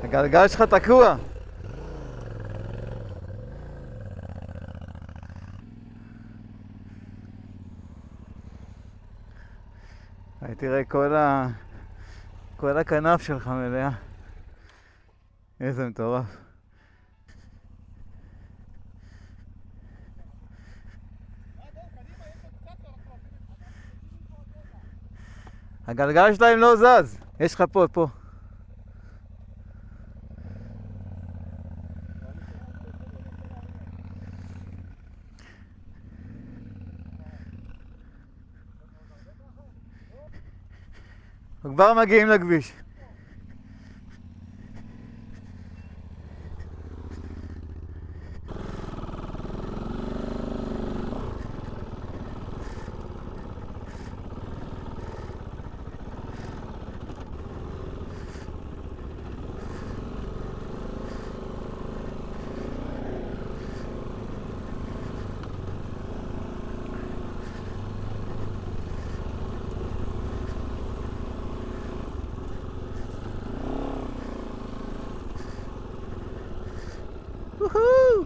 הגלגל שלך תקוע. תראה כל הכנף שלך מלאה. איזה מטורף. הגלגל שלהם לא זז. יש לך פה. כבר מגיעים לכביש. וואו.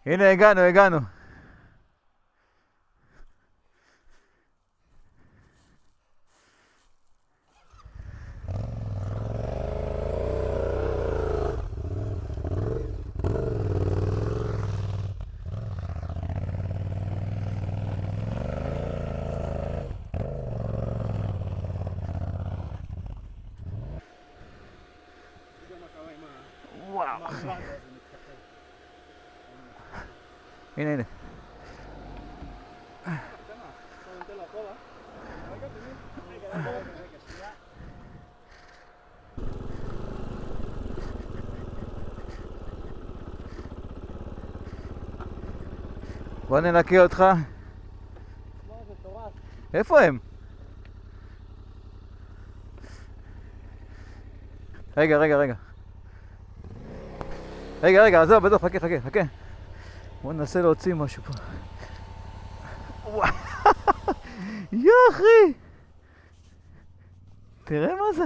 הנה הגענו. וואו. הנה. בוא ננקה אותך. איפה הם? רגע, עזוב, חכה. בוא ננסה להוציא משהו פה. יוחי! תראה מה זה.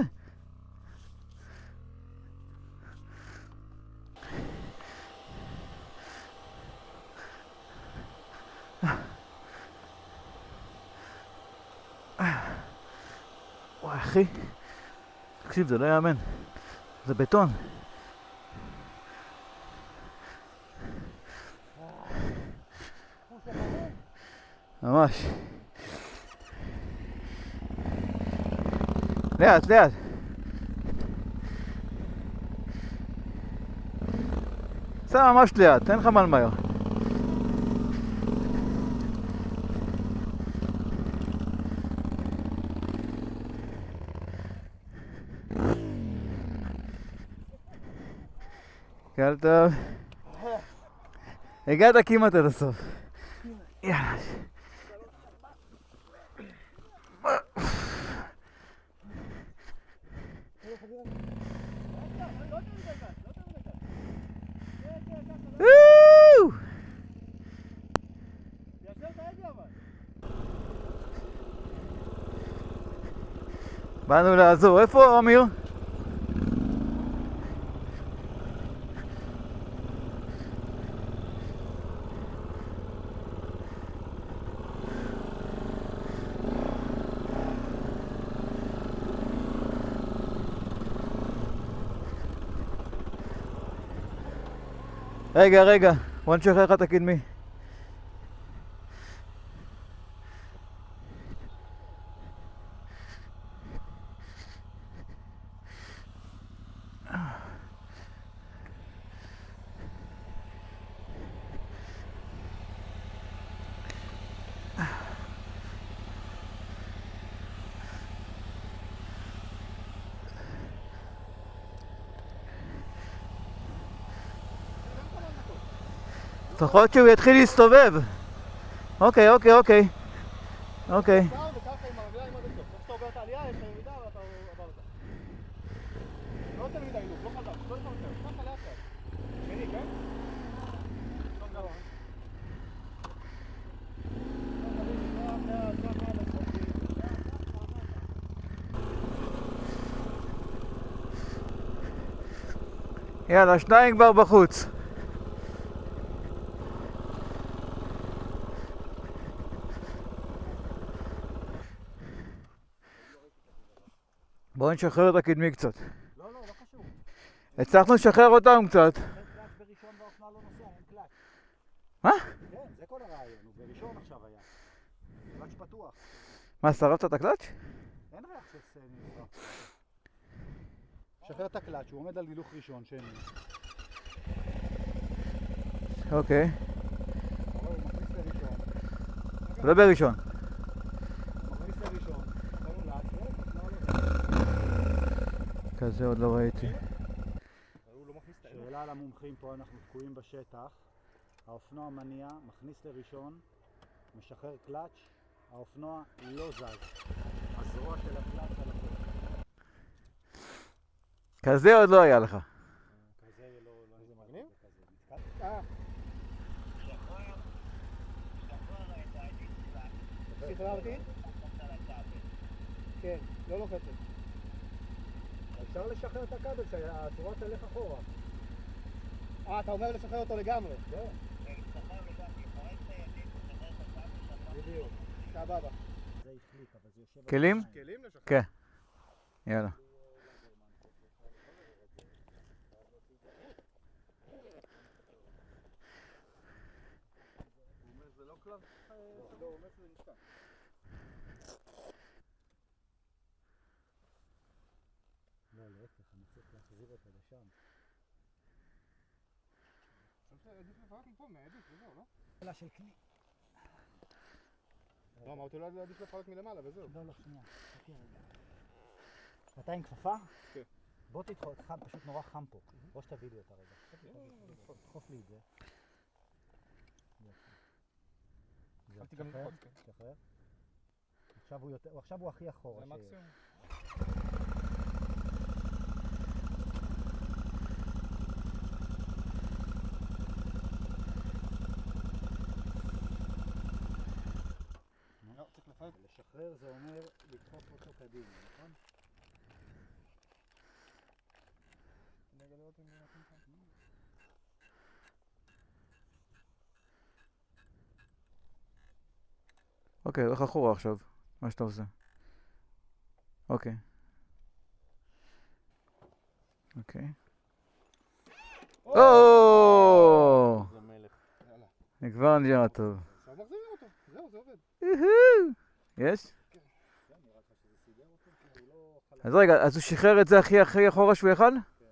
וואי אחי, תקשיב, זה לא יאמן. זה בטון. ממש. לאט. סע ממש לאט, אין לך מה למהר. קל טוב. הגעת כמעט עד הסוף. יאללה. באנו לעזור. איפה אמיר? רגע, בוא נשחרר לך את הקדמי. לפחות שהוא יתחיל להסתובב. אוקיי. וככה עם הרגליים עד הסוף. איך שאתה עובר את העלייה, יש לך ירידה ואתה עברת. לא יותר מדי עילוק, לא חזק, לא יותר יותר. ככה לאט לאט. שני, כן? טוב גרוע. יאללה, שניים כבר בחוץ. בואו נשחרר את הקדמי קצת. לא קשור. הצלחנו לשחרר אותם קצת. אין קלאץ' בראשון והאופנוע לא נוסע, אין קלאץ'. מה? כן, זה כל הרעיון, הוא בראשון עכשיו היה. קלאץ' פתוח. מה, שרפת את הקלאץ'? אין ריח של נשרף. שחרר את הקלאץ', הוא עומד על הילוך ראשון, שני. אוקיי. הוא מכניס לראשון. לא בראשון. הוא מכניס לראשון. נתנו לאט, כזה עוד לא ראיתי. שאלה למומחים פה, אנחנו תקועים בשטח. האופנוע מניע, מכניס לראשון, משחרר קלאץ', האופנוע לא זז. הזרוע של הקלאץ' על הקלאץ'. כזה עוד לא היה לך. כזה לא... איזה מגניב? שחררתי? כן, לא לוחצת. אפשר לשחרר את הכבל שהצורה תלך אחורה. אתה אומר לשחרר אותו לגמרי? כן. בדיוק. סבבה. זה החליק, אבל זה יושב... כלים? כלים לשחרר? כן. יאללה. זה לא קלף? לא, הוא אומר שזה נשכח. לא, להפך, אני צריך להחזיר אותו לשם. עדיף לפרק מפה, מעדיף, וזהו, לא? שאלה של כלי. לא, אמרתי לא עדיף לפרק מלמעלה, וזהו. לא, שנייה, חכי רגע. אתה עם כפפה? כן. בוא תדחוף, פשוט נורא חם פה. בוא שתביא לי אותה רגע. דחוף לי את זה. אהבתי גם ללחוץ, כן. שחרר. עכשיו הוא הכי אחורה. זה מקסימום. לא, צריך לפרק. לשחרר זה אומר לדחוף אותו קדימה, נכון? נגד לראות אם נראה כאן. אוקיי, הולך אחורה עכשיו, מה שאתה עושה. אוקיי. אוו! זה כבר נראה טוב. עכשיו מחזירים אותו, זהו, זה עובד. יש? אז רגע, אז הוא שחרר את זה הכי אחורה שהוא יכל? כן.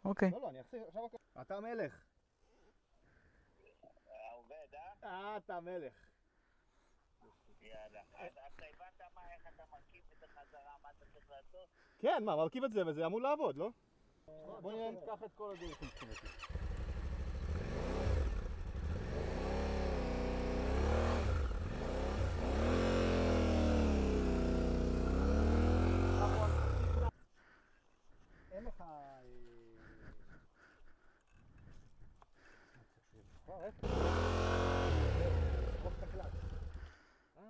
אוקיי. לא, אני אחזיר, עכשיו אתה מלך. עובד, אתה מלך. יאללה. אתה הבנת איך אתה מרכיב את החזרה, מה אתה צריך לעשות? כן, מה, מרכיב את זה וזה אמור לעבוד, לא? בוא נראה, ניקח את כל הדרך מבחינתי. אין לך...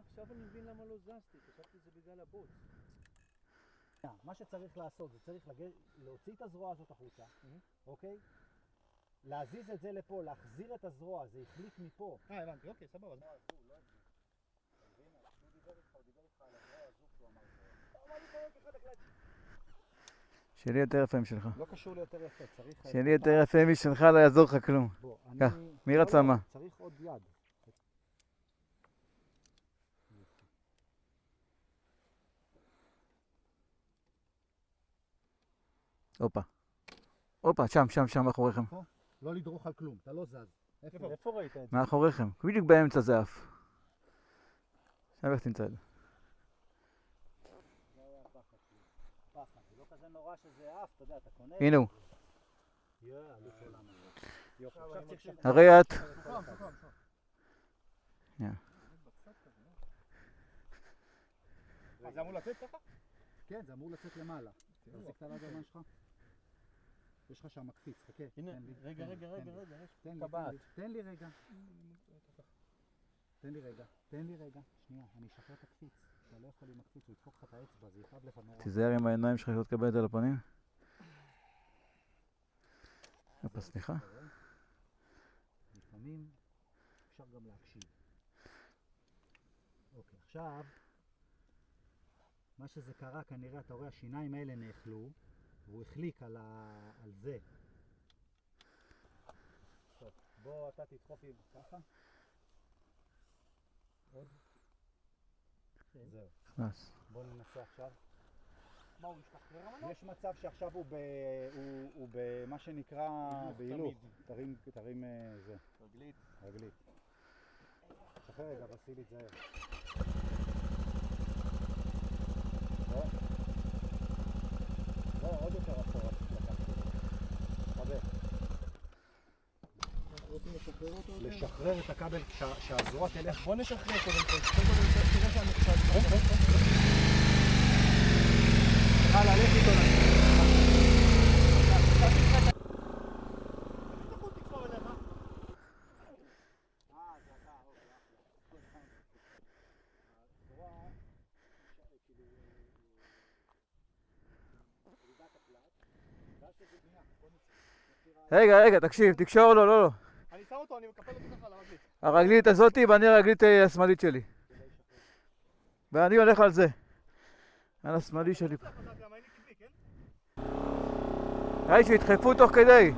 עכשיו אני מבין למה לא זזתי, חשבתי שזה בגלל הבוץ. מה שצריך לעשות זה צריך להוציא את הזרוע הזאת החוצה, אוקיי? להזיז את זה לפה, להחזיר את הזרוע, זה החליק מפה. הבנתי, אוקיי, סבבה. הוא דיבר איתך על הזרוע הזו שהוא אמר זרוע. אמר לי פה אחד הקלטי. שלי יותר יפה משלך. לא קשור לי יותר יפה, צריך... שלי יותר יפה משלך, לא יעזור לך כלום. בוא, אני... כך, מי רצה מה? צריך עוד יד. הופה. הופה, שם, מאחוריכם. לא לדרוך על כלום, אתה לא זז. איפה ראית את זה? מאחוריכם. בדיוק באמצע זה אף. עכשיו איך תמצא את זה? זה היה פחד שלי. פחד, זה לא כזה נורא שזה אף, אתה יודע, אתה קונה... הנה הוא. אלוף עולם הזה. יופי, עכשיו צריך שם... הרי את... זה אמור לצאת ככה? כן, זה אמור לצאת למעלה. תחזיק את היד הזמן שלך. יש לך שם מקפיץ, חכה. הנה, רגע. תן לי רגע. שנייה, אני אשחרר את הקפיץ. אתה לא יכול עם הקפיץ, הוא ידפוק לך את האצבע, זה יכאב לך נורא. תיזהר עם העיניים שלך שלא תקבל את זה לפנים. הופה, סליחה. לפעמים אפשר גם להקשיב. אוקיי, עכשיו מה שזה קרה, כנראה אתה רואה השיניים האלה נאכלו והוא החליק על זה. טוב, בוא אתה תדחוף עם ככה. עוד. זהו. נכנס. בוא ננסה עכשיו. מה, הוא משתחרר ממנו? יש מצב שעכשיו הוא במה שנקרא בהילוך. תרים זה. רגלית. שחרר רגע, וסילי, תזהר. לא, עוד יותר אחורה. חבר. לשחרר את הכבל שהזרוע תלך. בוא נשחרר קודם כל. תראה שאני חושב. הלאה, לך איתו. רגע, תקשיב, תקשור לו, לא. אני שם אותו, אני מקפל אותו ככה על הרגלית. הרגלית הזאתי ואני הרגלית השמאלית שלי. ואני הולך על זה. על השמאלי שלי. ראי שידחפו תוך כדי.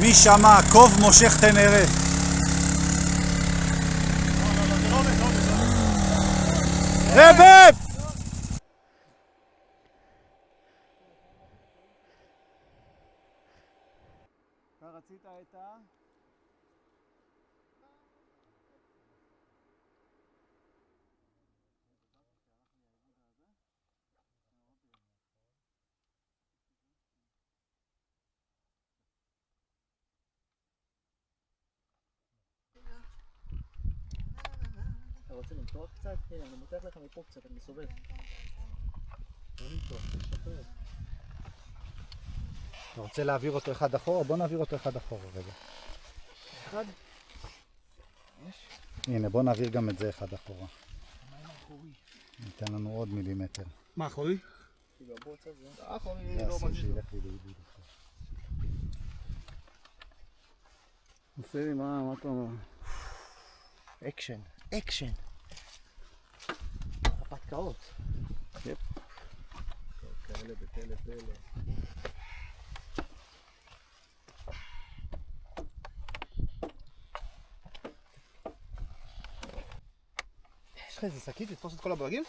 מי שמע, קוב מושך תנרה. רבב! אתה רצית את ה... אתה רוצה למתוח קצת? הנה, אני מותח לך מפה קצת, אני סובב. אתה רוצה להעביר אותו אחד אחורה? בוא נעביר אותו אחד אחורה רגע. אחד? יש? הנה, בוא נעביר גם את זה אחד אחורה. מה עם האחורי? ניתן לנו עוד מילימטר. מה אחורי? כאילו הבוץ הזה. האחורי זה לא הסיר מזיז לו. שילך לי לאיבוד. עושה לי, מה אתה אומר? אקשן. הפתקאות. יפ. כאלה בפלא פלא. יש לך איזה שקית לתפוס את כל הברגים?